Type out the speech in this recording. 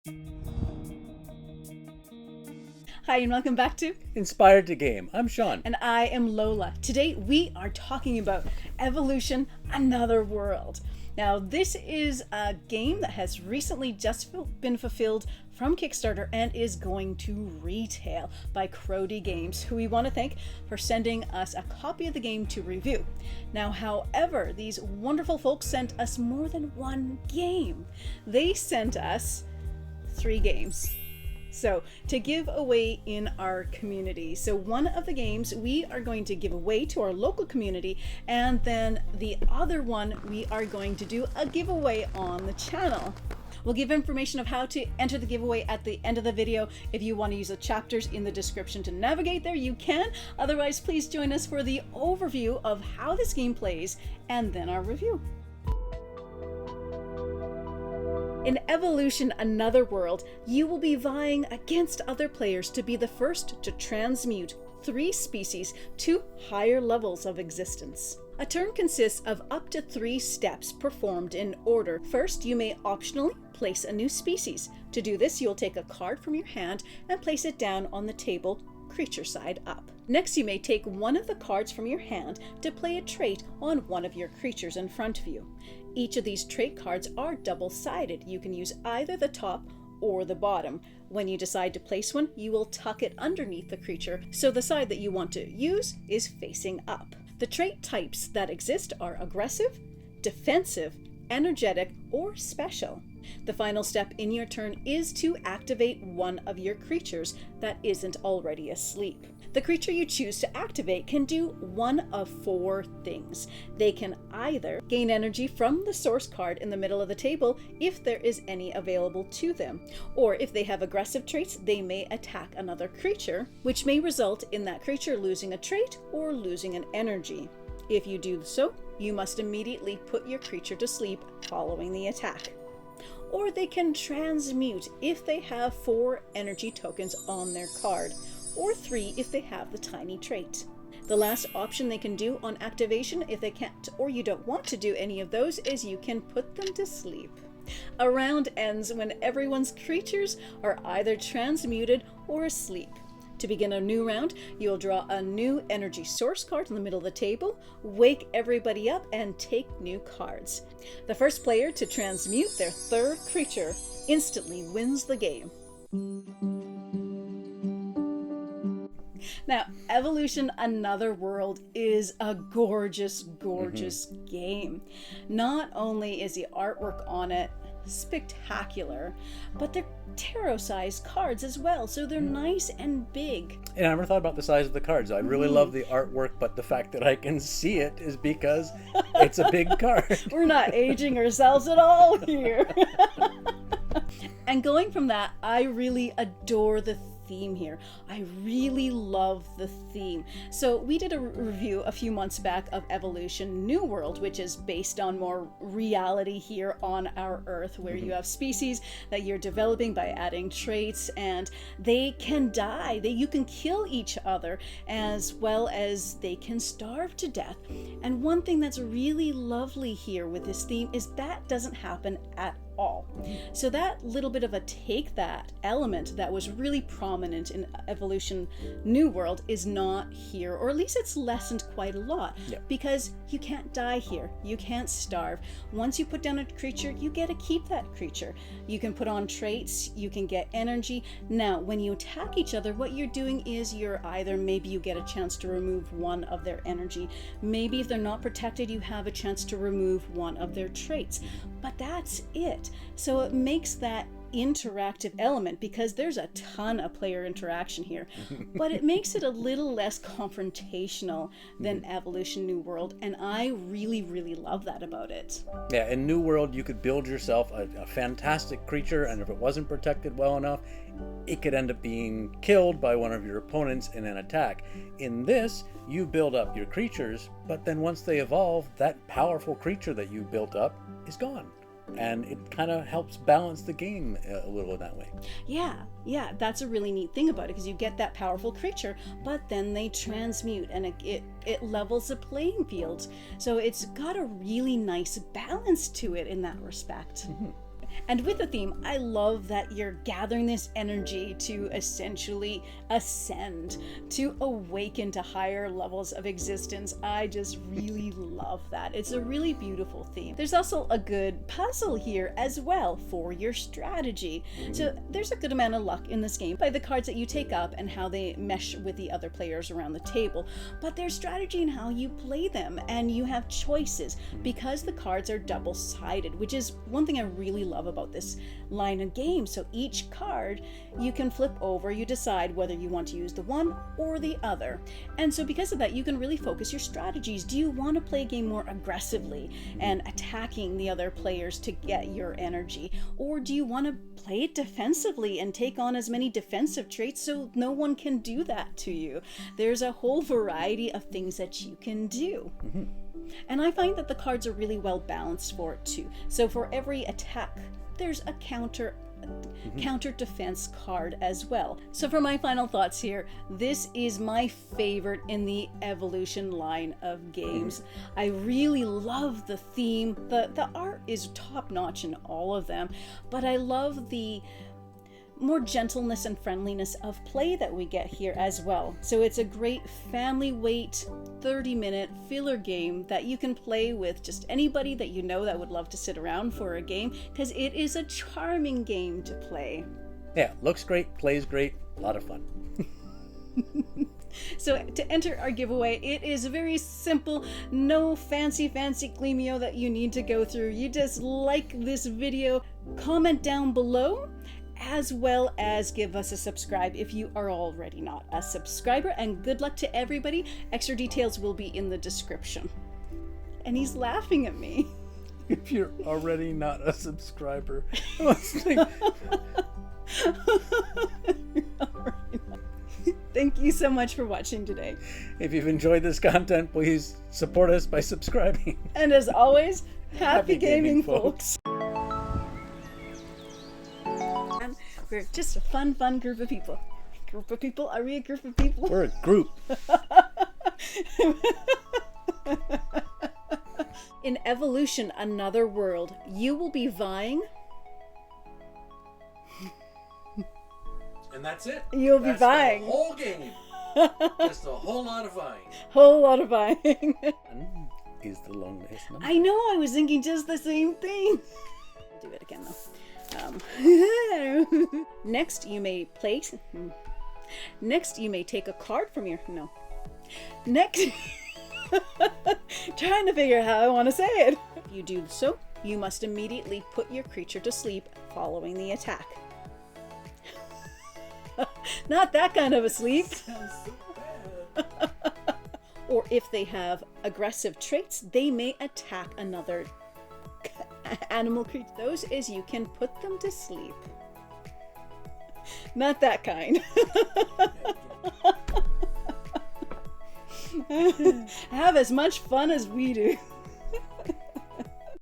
Hi, and welcome back to Inspired to Game. I'm Sean. And I am Lola. Today we are talking about Evolution: Another World. Now, this is a game that has recently just been fulfilled from Kickstarter and is going to retail by Crody Games, who we want to thank for sending us a copy of the game to review. Now, however, these wonderful folks sent us more than one game. They sent us 3 games. So, to give away in our community. So one of the games we are going to give away to our local community, and then the other one we are going to do a giveaway on the channel. We'll give information of how to enter the giveaway at the end of the video. If you want to use the chapters in the description to navigate there, you can. Otherwise, please join us for the overview of how this game plays and then our review. In Evolution: Another World, you will be vying against other players to be the first to transmute 3 species to higher levels of existence. A turn consists of up to 3 steps performed in order. First, you may optionally place a new species. To do this, you'll take a card from your hand and place it down on the table, creature side up. Next, you may take one of the cards from your hand to play a trait on one of your creatures in front of you. Each of these trait cards are double-sided. You can use either the top or the bottom. When you decide to place one, you will tuck it underneath the creature, so the side that you want to use is facing up. The trait types that exist are aggressive, defensive, energetic, or special. The final step in your turn is to activate one of your creatures that isn't already asleep. The creature you choose to activate can do one of 4 things. They can either gain energy from the source card in the middle of the table if there is any available to them, or if they have aggressive traits, they may attack another creature, which may result in that creature losing a trait or losing an energy. If you do so, you must immediately put your creature to sleep following the attack. Or they can transmute if they have 4 energy tokens on their card, or 3 if they have the tiny trait. The last option they can do on activation, if they can't or you don't want to do any of those, is you can put them to sleep. A round ends when everyone's creatures are either transmuted or asleep. To begin a new round, you'll draw a new energy source card in the middle of the table, wake everybody up, and take new cards. The first player to transmute their 3rd creature instantly wins the game. Now, Evolution: Another World is a gorgeous, gorgeous game. Not only is the artwork on it spectacular, but they're tarot-sized cards as well, so they're nice and big. And I never thought about the size of the cards. I really love the artwork, but the fact that I can see it is because it's a big card. We're not aging ourselves at all here. And going from that, I really adore the theme here. I really love the theme. So we did a review a few months back of Evolution: New World, which is based on more reality here on our Earth, where you have species that you're developing by adding traits, and they can die. You can kill each other, as well as they can starve to death. And one thing that's really lovely here with this theme is that doesn't happen at all. So that little bit of a take that element that was really prominent in Evolution: New World is not here, or at least it's lessened quite a lot, because you can't die here, you can't starve. Once you put down a creature, you get to keep that creature. You can put on traits, you can get energy. Now, when you attack each other, what you're doing is maybe you get a chance to remove one of their energy. Maybe if they're not protected, you have a chance to remove one of their traits. But that's it. So it makes that interactive element, because there's a ton of player interaction here, but it makes it a little less confrontational than Evolution: New World, and I really, really love that about it. Yeah, in New World, you could build yourself a fantastic creature, and if it wasn't protected well enough, it could end up being killed by one of your opponents in an attack. In this, you build up your creatures, but then once they evolve, that powerful creature that you built up is gone. And it kind of helps balance the game a little in that way. Yeah, that's a really neat thing about it, because you get that powerful creature, but then they transmute, and it levels the playing field. So it's got a really nice balance to it in that respect. And with the theme, I love that you're gathering this energy to essentially ascend, to awaken to higher levels of existence. I just really love that. It's a really beautiful theme. There's also a good puzzle here as well for your strategy. So there's a good amount of luck in this game by the cards that you take up and how they mesh with the other players around the table. But there's strategy in how you play them, and you have choices because the cards are double-sided, which is one thing I really love about this line of games. So each card you can flip over, you decide whether you want to use the one or the other. And so because of that, you can really focus your strategies. Do you want to play a game more aggressively and attacking the other players to get your energy? Or do you want to play it defensively and take on as many defensive traits so no one can do that to you? There's a whole variety of things that you can do. And I find that the cards are really well balanced for it too. So for every attack, there's a counter defense card as well. So for my final thoughts here, this is my favorite in the Evolution line of games. I really love the theme. The art is top notch in all of them, but I love the more gentleness and friendliness of play that we get here as well. So it's a great family weight 30-minute filler game that you can play with just anybody that you know that would love to sit around for a game, because it is a charming game to play. Yeah, looks great, plays great, a lot of fun. So to enter our giveaway, it is very simple, no fancy Gleamio that you need to go through. You just like this video, comment down below, as well as give us a subscribe if you are already not a subscriber. And good luck to everybody. Extra details will be in the description. And he's laughing at me. If you're already not a subscriber. I was like... Thank you so much for watching today. If you've enjoyed this content, please support us by subscribing. And as always, happy gaming, folks. We're just a fun group of people. Group of people? Are we a group of people? We're a group. In Evolution, Another World, you will be vying. And that's it. You'll be vying. The whole game. Just a whole lot of vying. Whole lot of vying. Is the longest number. I know, I was thinking just the same thing. I'll do it again though. Next, you may place. Next, you may take a card from your. No. Next. Trying to figure out how I want to say it. If you do so, you must immediately put your creature to sleep following the attack. Not that kind of a sleep. Sounds so bad. Or if they have aggressive traits, they may attack another animal creature. Those is you can put them to sleep. Not that kind. Have as much fun as we do.